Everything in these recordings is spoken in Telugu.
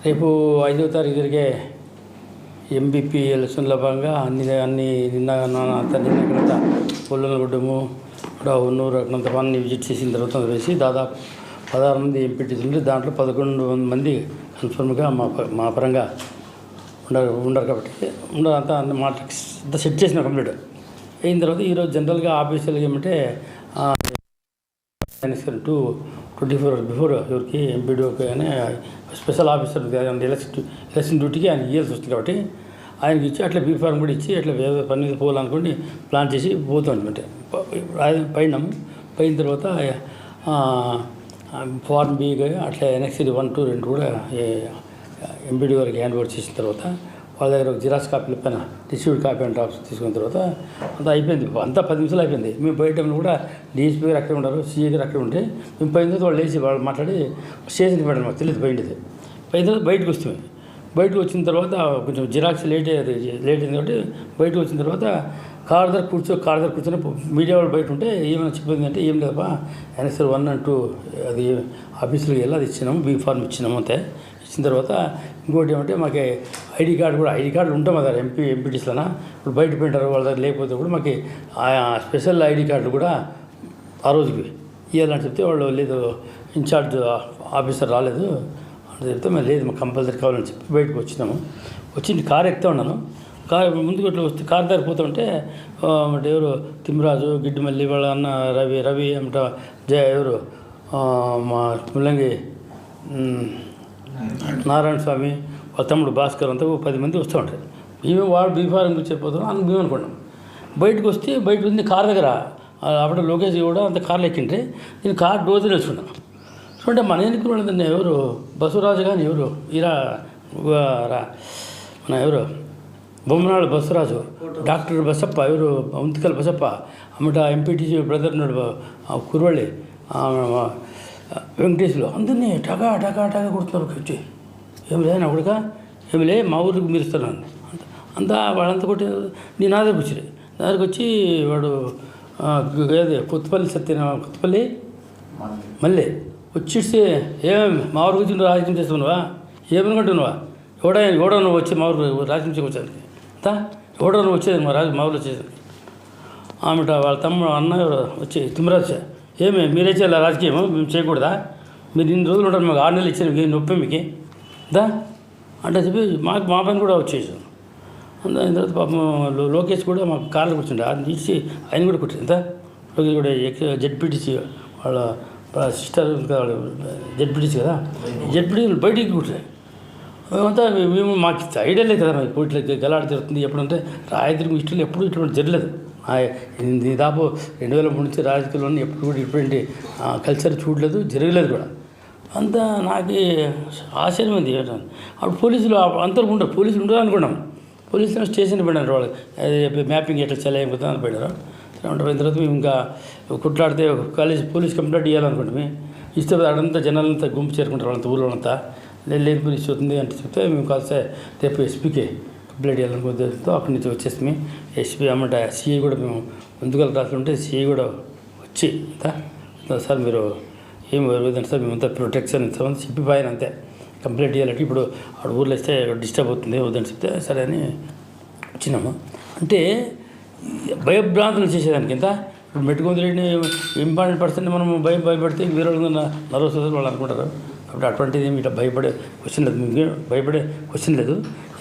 రేపు 5వ తారీఖు జరిగే ఎంబీపీ ఎలక్షన్ల భాగంగా నిన్న పొల్లనగుడ్డము ఉన్నూరు అక్కడంత పని విజిట్ చేసిన తర్వాత వేసి దాదాపు 16 మంది ఎంపీటీసీలు దాంట్లో 11 మంది కన్ఫర్మ్గా మా పరంగా ఉండరు కాబట్టి అంతా అంతా సెట్ చేసిన కంప్లీట్ అయిన తర్వాత ఈరోజు జనరల్గా ఆఫీసర్లు ఏమంటే 24 బిఫోర్ ఎవరికి ఎంపీడీఓకి అని స్పెషల్ ఆఫీసర్ ఎలక్షన్ డ్యూటీకి ఆయన ఇవ్వాల్సి వస్తుంది కాబట్టి ఆయనకి ఇచ్చి అట్లా బీ ఫార్మ్ కూడా ఇచ్చి అట్లా పని మీద పోవాలనుకోండి ప్లాన్ చేసి పోతామంటే పోయిన తర్వాత ఫార్మ్ బీ అట్లా ఎన్ఎక్సీ 1, 2, 2 కూడా ఎంపీడీ వారికి హ్యాండ్ ఓవర్ చేసిన తర్వాత వాళ్ళ దగ్గర ఒక జిరాక్స్ కాపీలు పైన రిసీవ్డ్ కాపీ అండ్ డ్రాప్స్ తీసుకున్న తర్వాత అంతా అయిపోయింది. అంతా 10 నిమిషాలు అయిపోయింది. మేము పోయే టైంలో కూడా డిఎస్పీ గారు అక్కడే ఉంటారు, సీఏ గారు అక్కడే ఉంటే మేము పోయిన తర్వాత వాళ్ళు లేచి వాళ్ళు మాట్లాడి స్టేషన్కి పెట్టాలి. మాకు తెలియదు పోయిన తర్వాత బయటకు వస్తాం. బయటకు వచ్చిన తర్వాత కొంచెం జిరాక్స్ లేట్ అయింది కాబట్టి బయటకు వచ్చిన తర్వాత కార్ దగ్గర కూర్చొని మీడియా వాళ్ళు బయట ఉంటే ఏమైనా చెప్పింది అంటే ఏం లేదప్పా ఎన్ఎస్ఆర్ 1 and 2 అది ఆఫీసులోకి వెళ్ళి అది ఇచ్చినాము, బీ ఫార్మ్ ఇచ్చినాము అంతే. ఇచ్చిన తర్వాత ఇంకోటి ఏమంటే మాకు ఐడి కార్డులు ఉంటాం కదా ఎంపీటీస్లోనా ఇప్పుడు బయట పెట్టారు వాళ్ళ దగ్గర లేకపోతే కూడా మాకు స్పెషల్ ఐడి కార్డులు కూడా ఆ రోజుకి ఇవ్వాలని చెప్తే వాళ్ళు లేదు ఇన్ఛార్జ్ ఆఫీసర్ రాలేదు అని చెప్తే మేము లేదు మాకు కంపల్సరీ కావాలని చెప్పి బయటకు వచ్చినాము. వచ్చి కారు ఎక్కుతా ఉన్నాను. ముందుకు ఇట్లా వస్తే కారు దగ్గర పోతుంటే అంటే ఎవరు తిమ్మరాజు గిడ్డిమల్లి వాళ్ళ అన్న రవి ఏమంట ఎవరు మా ముల్లంగి నారాయణ స్వామి వాళ్ళ తమ్ముడు భాస్కర్ అంతా 10 మంది వస్తూ ఉంటారు. మేము వాడు బీఫారం చెప్పిపోతున్నాం అని మేము అనుకున్నాం. బయటకు వస్తే బయట ఉంది కారు దగ్గర అప్పుడు లోకేష్ కూడా అంత కార్లు ఎక్కింటే నేను కారు డోర్ తెలుసుకున్నాను. చూడండి మన ఎన్నికలు ఎవరు బసవరాజు కానీ ఎవరు మన ఎవరు బొమ్మనాడు బసవరాజు, డాక్టర్ బసప్ప ఎవరు ఉంతికల్ బసప్ప అమ్మట ఎంపీటీసీ బ్రదర్ ఉన్నాడు కురవళ్ళి వెంకటేశ్వరు అందరినీ టగా కొడుతున్నారు. వచ్చి ఏమి లేదు అక్కడిక ఏమి లే మా ఊరికి మీరుస్తున్నాను అంతా వాళ్ళంతా కొట్టి నేను నా దగ్గరకు వచ్చి వాడు ఏది కొత్తపల్లి మళ్ళీ వచ్చేసి ఏమేమి మా ఊరికి వచ్చి నువ్వు రాజకీయం చేస్తున్నావా ఏమనుకుంటున్నావా ఎవడో నువ్వు వచ్చి మా ఊరు రాజకీయం వచ్చాను అంతా ఎవడో నువ్వు వచ్చేది మా ఊరు వచ్చేది ఆమెట వాళ్ళ తమ్ముడు అన్న వచ్చి తిమ్మరాజు ఏమి మీరే చేయాలి రాజకీయం మేము చేయకూడదా మీరు ఇన్ని రోజులు ఉంటారు మాకు 6 నెలలు ఇచ్చారు మీకు నొప్పి మీకు దా అంటే చెప్పి మా పని కూడా వచ్చేసాం. దాని తర్వాత పాపం లోకేష్ కూడా మాకు కార్లు కూర్చుంటే అది తీసి ఆయన కూడా కూర్చుంది అంతా లోకేష్ కూడా జెడ్పీటీసీ వాళ్ళ సిస్టర్ జెడ్పీటీసీ కదా జెడ్పీటీ బయటికి కూర్చున్నాయి. మేమంతా మేము మాకు ఐడియా లేదు కదా మాకు ఇట్లా గలాడ జరుగుతుంది ఎప్పుడంటే రాయదుర్గం హిస్టరీలో ఎప్పుడు ఇటువంటి జరగలేదు. దాదాపు 2003 నుంచి రాజకీయాల్లో ఎప్పుడు కూడా ఇటువంటి కల్చర్ చూడలేదు, జరగలేదు కూడా. అంతా నాకు ఆశ్చర్యం ఉంది. అప్పుడు పోలీసులు ఉండరు అనుకున్నాం. పోలీసులు స్టేషన్కి పోయినారు వాళ్ళు మ్యాపింగ్ ఎట్లా చేయలేకపోతే పోయినారు. పోయిన తర్వాత మేము ఇంకా కొట్లాడితే పోలీస్ కంప్లైంట్ ఇవ్వాలనుకుంటాం. ఇస్తే అడంతా జనాలంతా గుంపు చేరుకుంటారు వాళ్ళంతా ఊళ్ళో అంతా లేని పోలీస్ అవుతుంది అంటే చెప్తే మేము కాస్త రేపు ఎస్పీకే కంప్లైంట్ చేయాలనుకుంటే అక్కడి నుంచి వచ్చేసి ఎస్పీ అమ్మంట సిఐ కూడా మేము ముందుగా రాసి ఉంటే సిఐ కూడా వచ్చి సార్ మీరు ఏం వద్దండి సార్ మేమంతా ప్రొటెక్షన్ ఇస్తామని చెప్పిపోయాను అంతే. కంప్లైంట్ చేయాలంటే ఇప్పుడు ఆడ ఊర్లో ఇస్తే డిస్టర్బ్ అవుతుంది వద్దని చెప్తే సరే అని వచ్చినాము. అంటే భయభ్రాంతులు చేసేదానికి ఇంత ఇప్పుడు మెట్టుకుందిరెడ్డిని ఇంపార్టెంట్ పర్సన్ మనం భయపడితే వేరే నర్వస్ వాళ్ళు అనుకుంటారు. కాబట్టి అటువంటిది ఏమి ఇట్లా భయపడే క్వశ్చన్ లేదు.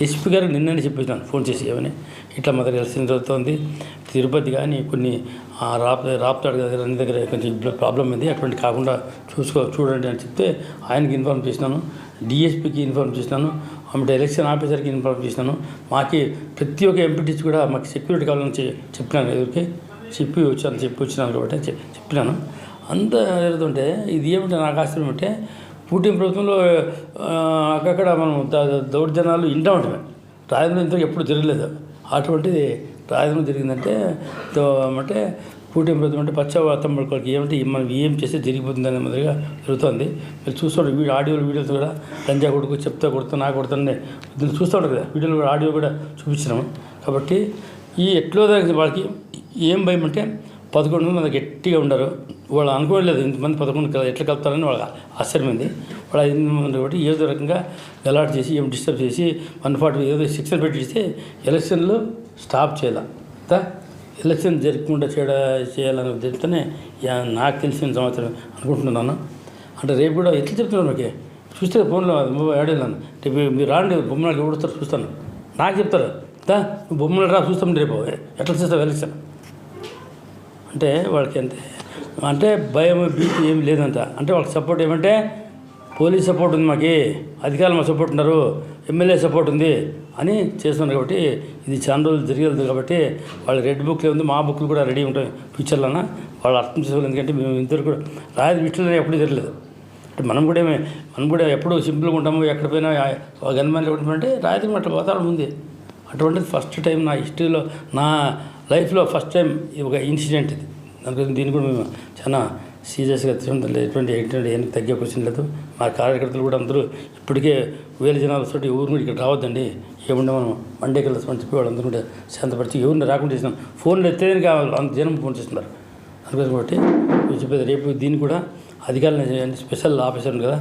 ఎస్పీ గారికి నిన్ననే చెప్పేసినాను ఫోన్ చేసి ఏమని ఇట్లా మా దగ్గర ఎలక్షన్ జరుగుతుంది తిరుపతి కానీ కొన్ని రాప్తాడు దగ్గర కొంచెం ప్రాబ్లం ఉంది అటువంటి కాకుండా చూడండి అని చెప్తే ఆయనకి ఇన్ఫార్మ్ చేసినాను, డిఎస్పీకి ఇన్ఫార్మ్ చేసినాను, ఆమె ఎలక్షన్ ఆఫీసర్కి ఇన్ఫార్మ్ చేసినాను. మాకు ప్రతి ఒక్క ఎంపీటీసీ కూడా మాకు సెక్యూరిటీ కావాలని చెప్పినాను, ఎవరికి చెప్పి వచ్చినాను కాబట్టి చెప్పినాను. అంత జరుగుతుంటే ఇది ఏమిటంటే నాకు ఆశ్చర్యం అంటే పుట్టిన ప్రభుత్వంలో అక్కడక్కడ మనం దౌర్జన్యాలు ఇంటా ఉంటాయి. రాజధాని ఇంతకు ఎప్పుడు జరగలేదు. అటువంటిది రాజధాని జరిగిందంటే అంటే పుట్టిన ప్రభుత్వం అంటే పశ్చాత్తాపడికి ఏమంటే మనం ఏం చేస్తే జరిగిపోతుంది అనే మాదిరిగా జరుగుతుంది. మీరు చూస్తుంటారు వీడియోలు కూడా లంజా కొడుకు చెప్తా కొడుతా నా కొడుతానే చూస్తూ ఉంటారు కదా వీడియోలు కూడా ఆడియో కూడా చూపించినాము. కాబట్టి ఈ ఎట్లో వాళ్ళకి ఏం భయం అంటే 11 మంది గట్టిగా ఉండరు. వాళ్ళు అనుకోలేదు ఇంతమంది 11 ఎట్లా కలుపుతారని వాళ్ళకి ఆశ్చర్యమైంది. వాళ్ళు 5 మంది కాబట్టి ఏదో రకంగా గలాట్ చేసి ఏం డిస్టర్బ్ చేసి 140 ఏదో శిక్షణ పెట్టిస్తే ఎలక్షన్లు స్టాప్ చేయాలి. ఎలక్షన్ జరగకుండా చేయాలనే ఉద్దేశంతోనే నాకు తెలిసిన సంవత్సరం అనుకుంటున్నాను. అంటే రేపు కూడా ఎట్లా చెప్తున్నాను నాకు చూస్తే ఫోన్లో ఆడేళ్ళను రేపు మీరు రాండి బొమ్మలు ఎవడతారు చూస్తాను నాకు చెప్తారు బొమ్మలు రా చూస్తాం రేపు ఎట్లా చేస్తావు ఎలక్షన్ అంటే వాళ్ళకి అంటే భయం భీతి ఏం లేదంట. అంటే వాళ్ళకి సపోర్ట్ ఏమంటే పోలీస్ సపోర్ట్ ఉంది, మాకు అధికారులు మా సపోర్ట్ ఉన్నారు, ఎమ్మెల్యే సపోర్ట్ ఉంది అని చేస్తున్నారు. కాబట్టి ఇది చాలా రోజులు జరిగేది కాబట్టి వాళ్ళ రెడ్ బుక్లో ఉంది, మా బుక్లు కూడా రెడీ ఉంటాయి ఫ్యూచర్లోన. వాళ్ళు అర్థం చేసుకోవాలి. ఎందుకంటే మేము ఇంతవరకు కూడా రాయదు విషయంలో ఎప్పుడూ జరగలేదు. అంటే మనం కూడా ఎప్పుడు సింపుల్గా ఉంటాము. ఎక్కడ పోయినా గన్మెన్లు అంటే రాయదు అట్లా వాతావరణం ఉంది. అటువంటిది ఫస్ట్ టైం నా హిస్టరీలో నా లైఫ్లో ఫస్ట్ టైం ఒక ఇన్సిడెంట్ ఇది. దానికోసం దీన్ని కూడా మేము చాలా సీరియస్గా తీసుకుంటాం. ఎటువంటి ఏం తగ్గే క్వశ్చన్ లేదు. మా కార్యకర్తలు కూడా అందరూ ఇప్పటికే 1000 జనాలతో ఊరు కూడా ఇక్కడ రావద్దండి, ఏముండే మనం మండే కలిసి అని చెప్పి వాళ్ళందరూ కూడా శాంతపరిచి ఎవరిని రాకుండా చేసినాం. ఫోన్లు ఎత్తేదానికి అంత జనం ఫోన్ చేస్తున్నారు. అందుకోసం కాబట్టి చెప్పేది రేపు దీన్ని కూడా అధికారులు స్పెషల్ ఆఫీసర్ ఉంది కదా.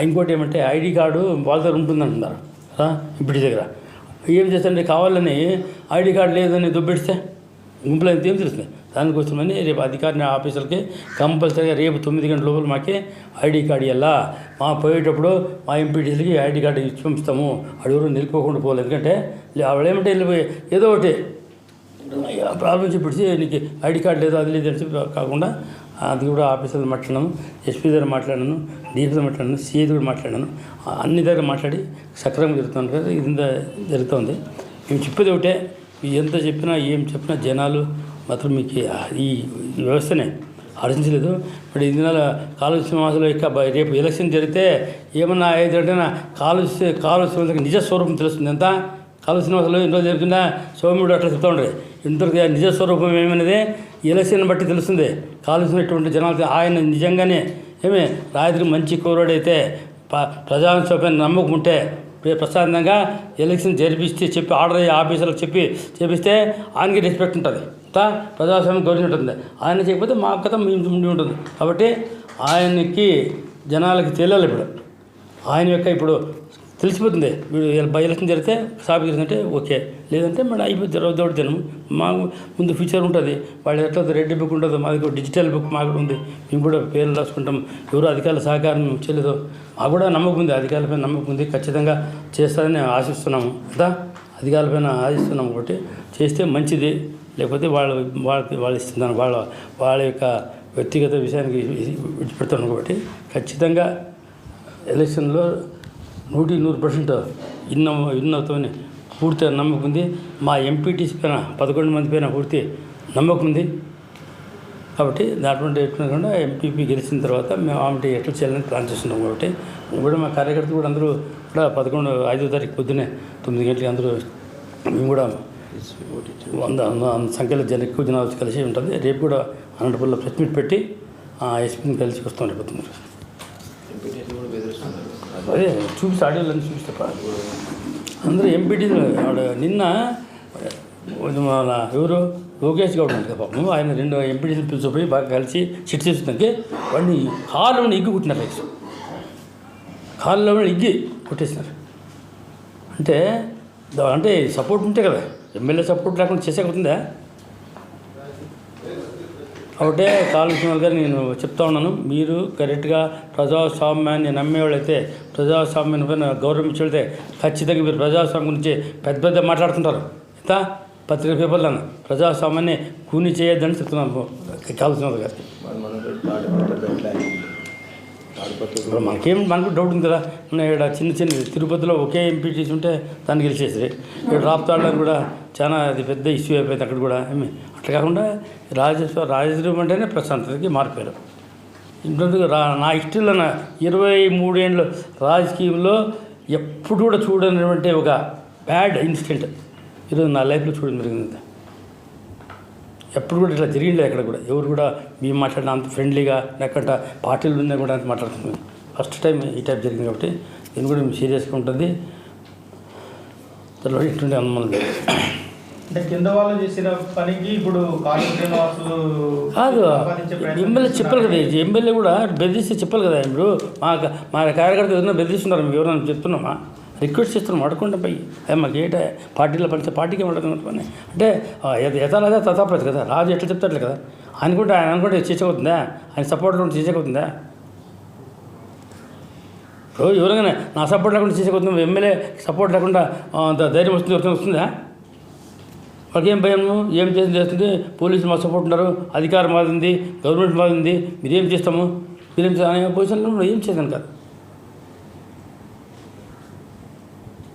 ఇంకోటి ఏమంటే ఐడి కార్డు వాళ్ళ దగ్గర ఉంటుందంటున్నారు ఇంటి దగ్గర. ఏం చేస్తారంటే కావాలని ఐడి కార్డు లేదని దుబ్బెడిస్తే గుంపులో ఏం తెలుస్తుంది. దానికోసమని రేపు అధికారిని ఆఫీసర్కి కంపల్సరీగా రేపు 9 గంటల లోపల మాకి ఐడి కార్డు ఇవ్వాలా. మా పోయేటప్పుడు మా ఎంపీటీసీలకి ఐడి కార్డు ఇచ్చి పంపిస్తాము. అడుగురు నిలిపోకుండా పోలేదు. ఎందుకంటే వాళ్ళు ఏమంటే వెళ్ళిపోయి ఏదో ఒకటి ప్రాబ్లం చెప్పి నీకు ఐడి కార్డు లేదు అది లేదు అని చెప్పి కాకుండా అది కూడా ఆఫీసర్లు మాట్లాడినాను, ఎస్పీ దగ్గర మాట్లాడినాను, డీఎస్పీ మాట్లాడినాను, సిఐ కూడా మాట్లాడినాను. అన్ని దగ్గర మాట్లాడి సక్రమంగా జరుగుతుంది కదా. ఇది జరుగుతుంది. మేము చెప్పేది ఒకటే, ఎంత చెప్పినా ఏం చెప్పినా జనాలు మాత్రం మీకు ఈ వ్యవస్థనే ఆలోచించలేదు. మరి ఈ దినాల కాలుష్య శ్రీనివాసంలో ఇక రేపు ఎలక్షన్ జరిగితే ఏమన్నా ఏదైనా కాలుష్య శ్రీనివాసకి నిజ స్వరూపం తెలుస్తుంది. ఎంత కాలుష్య శ్రీనివాసంలో ఎన్నో జరుగుతున్నా సౌమ్యుడు అట్లా చెప్తూ ఉండేది. ఇంతవరకు నిజ స్వరూపం ఏమనేది ఎలక్షన్ బట్టి తెలుస్తుంది. కాలుష్యమైనటువంటి జనాలు ఆయన నిజంగానే రాత్రి మంచి కోరోడైతే ప్రజాస్వామ్యం నమ్మకం ఉంటే ప్రశాంతంగా ఎలక్షన్ జరిపిస్తే చెప్పి ఆర్డర్ అయ్యే ఆఫీసర్లకు చేపిస్తే ఆయనకి రెస్పెక్ట్ ఉంటుంది. ప్రజాస్వామ్యం గౌరవం ఉంటుంది. ఆయన చేయకపోతే మా కథ మేము ఉండి ఉంటుంది. కాబట్టి ఆయనకి జనాలకి తెలియాలి. ఇప్పుడు ఆయన యొక్క ఇప్పుడు తెలిసిపోతుంది. వీడు బై ఎలక్షన్ జరిగితే సాపి జరిగిందంటే ఓకే, లేదంటే మళ్ళీ అయిపోతుంది. రోజు తినము మాకు ముందు ఫ్యూచర్ ఉంటుంది. వాళ్ళు ఎట్లా రెడ్ బుక్ ఉంటుందో మాకు డిజిటల్ బుక్ మాకు ఉంది. మేము కూడా పేర్లు రాసుకుంటాం. ఎవరు అధికారుల సహకారం చేయలేదు. మాకు కూడా నమ్మకం ఉంది, అధికారులపైన నమ్మకం ఉంది. ఖచ్చితంగా చేస్తారని ఆశిస్తున్నాము కదా. అధికారులపైన ఆశిస్తున్నాము. కాబట్టి చేస్తే మంచిది. లేకపోతే వాళ్ళు ఇస్తున్నాను వాళ్ళ యొక్క వ్యక్తిగత విషయానికి విడిచిపెడతాను. కాబట్టి ఖచ్చితంగా ఎలక్షన్లో 100% ఇన్నతో పూర్తిగా నమ్మకం ఉంది. మా ఎంపీటీసీ పైన 11 మంది పైన పూర్తి నమ్మకం ఉంది. కాబట్టి దాంట్లో ఎట్లా ఎంపీపీ గెలిచిన తర్వాత మేము ఆమె ఎట్లా చేయాలని ప్లాన్ చేస్తున్నాం. కాబట్టి కూడా మా కార్యకర్తలు కూడా అందరూ కూడా 5వ తారీఖు పొద్దున్నే 9 గంటలకి అందరూ మేము కూడా 100 సంఖ్యలో ఎక్కువ జనాలు వచ్చి కలిసి ఉంటుంది. రేపు కూడా అనంతపురంలో ప్రెస్ మీట్ పెట్టి ఎస్పీని కలిసి వస్తాం. రేపు అదే చూపిస్తే ఆడియోలన్నీ చూపిస్తే అందరూ ఎంపీటీ నిన్న మన ఎవరు లోకేష్ గౌడ్ ఉంటుంది కదా పాపం, ఆయన 2 ఎంపీటీలు పిలిచిపోయి బాగా కలిసి సిట్ చేస్తుందంటే వాడిని కాళ్ళు ఇగ్గి కుట్టినారు. కాళ్ళలో ఇగ్గి కొట్టేసినారు. అంటే సపోర్ట్ ఉంటే కదా, ఎమ్మెల్యే సపోర్ట్ లేకుండా చేసేకుంటుందా? కాబట్టి కాళేశ్వరం గారు నేను చెప్తా ఉన్నాను, మీరు కరెక్ట్గా ప్రజాస్వామ్యాన్ని నమ్మేవాళ్ళైతే, ప్రజాస్వామ్యం పైన గౌరవం ఇచ్చేవాళ్ళైతే ఖచ్చితంగా మీరు ప్రజాస్వామ్యం గురించి పెద్ద మాట్లాడుతుంటారు. ఎంత పత్రిక పేపర్లో ప్రజాస్వామ్యాన్ని కూని చేయొద్దని చెప్తున్నాను కాళేశ్వరం గారికి. ఇప్పుడు మనకు డౌట్ ఉంది కదా. ఇక్కడ చిన్న తిరుపతిలో ఒకే ఎంపీటీసీ ఉంటే దాన్ని గెలిచేసి, ఇక్కడ రాప్తాడని కూడా చాలా అది పెద్ద ఇష్యూ అయిపోయింది. అక్కడ కూడా అట్లా కాకుండా రాజేశ్వరం అంటేనే ప్రశాంతతకి మారిపోయారు. ఇంకొందుకు నా హిస్టరీలో 23 ఏళ్ళు రాజకీయంలో ఎప్పుడు కూడా చూడనటువంటి ఒక బ్యాడ్ ఇన్సిడెంట్ ఈరోజు నా లైఫ్లో చూడడం జరిగింది. ఎప్పుడు కూడా ఇట్లా జరిగింది ఎక్కడ కూడా. ఎవరు కూడా మేము మాట్లాడిన అంత ఫ్రెండ్లీగా లేకుండా పార్టీలు ఉన్నా కూడా అంత మాట్లాడుతున్నాం. ఫస్ట్ టైం ఈ టైప్ జరిగింది. కాబట్టి దీన్ని కూడా మేము సీరియస్గా ఉంటుంది. తర్వాత ఇటువంటి అనుమానం లేదు. అంటే కింద వాళ్ళు చేసిన పనికి ఇప్పుడు కాళీ శ్రీనివాసులు కాదు, ఎమ్మెల్యే చెప్పాలి కదా, ఎమ్మెల్యే కూడా బెదిరిస్తే చెప్పాలి కదా. ఇప్పుడు మా కార్యకర్త ఏదైనా బెదిరిస్తున్నారు, మేము ఎవరైనా చెప్తున్నామా, రిక్వెస్ట్ చేస్తున్నాం, అడగకుండా పోయి మాకు ఏంట పార్టీలో పనిచే పార్టీకి అడుగుతున్నారు పని అంటే యథాలాగా తథాపతి కదా, రాజు ఎట్లా చెప్తారు కదా. ఆయన అనుకుంటే చేసేవుతుందా, ఆయన సపోర్ట్ ఉంటే చేసేవుతుందా? ఇప్పుడు ఎవరైనా నా సపోర్ట్ లేకుండా చేసేవుతుంది, ఎమ్మెల్యే సపోర్ట్ లేకుండా ధైర్యం వస్తుందా? వాళ్ళకి ఏం భయం, ఏం చేస్తుంది, పోలీసులు మా సపోర్ట్ ఉన్నారు, అధికారం మారింది, గవర్నమెంట్ మారింది, మీరేం చేస్తాము, మీరేం అనే పొజిషన్లో ఏం చేశాను కాదు.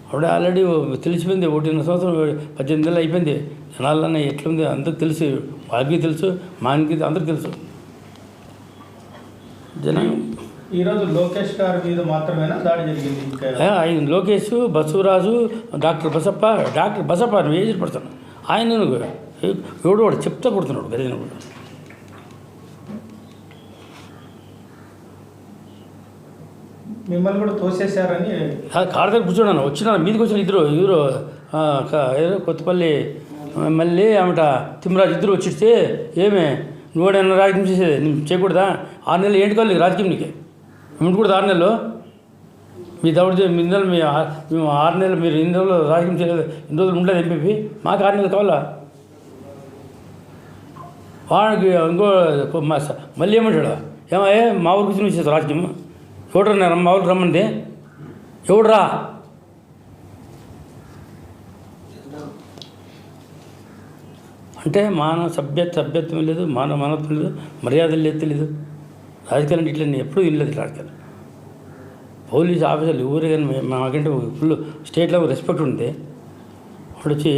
అప్పుడే ఆల్రెడీ తెలిసిపోయింది, 1.5 సంవత్సరం 18 నెలలు అయిపోయింది. జనాలనే ఎట్లుంది అందరికి తెలుసు, వాళ్ళకి తెలుసు, మానికి అందరికి తెలుసు. జనం ఈరోజు లోకేష్ గారి మీద మాత్రమేనా దాడి జరిగింది? ఆయన లోకేష్, బసవరాజు, డాక్టర్ బసప్ప నువ్వు ఏజ్ పడుతున్నావు, ఆయన ఎవడు వాడు చెప్తా కొడుతున్నాడు గదిన కూడా. మిమ్మల్ని కూడా తోసేశారని కారు దగ్గర కూర్చోన్నాను, మీదికి వచ్చిన ఇద్దరు ఎవరో కొత్తపల్లి మళ్ళీ ఆమెట తిమ్మరాజు ఇద్దరు వచ్చిస్తే ఏమే నువ్వుడైనా రాజకీయం చేసేది, నువ్వు చేయకూడదా? 6 నెలలు ఏంటి కావాలి రాజకీయం నీకు, ఉండకూడదు 6 నెలలు మీ దౌడు మీ నెలలు మేము 6 నెలలు మీరు 2 రోజులు రాజకీయం చేయలేదు, 2 రోజులు ఉండలేదు ఎంపీ, మాకు 6 నెలలు కావాలా? వాడికి ఇంకో మళ్ళీ ఏమంటాడు, ఏమయ్యే మా ఊరికి వచ్చి నువ్వు రాజకీయం, ఎవడరా మా ఊరికి రమ్మంది, ఎవడరా? అంటే మానవ సభ్యత్వం లేదు, మానవత్వం లేదు, మర్యాదలు లేదు, తెలియదు. రాజకీయాలు ఇట్లా నేను ఎప్పుడూ వినలేదు రాజకీయాలు. పోలీస్ ఆఫీసర్లు ఎవరు కానీ మాకంటే ఫుల్ స్టేట్లో రెస్పెక్ట్ ఉంటే అప్పుడు వచ్చి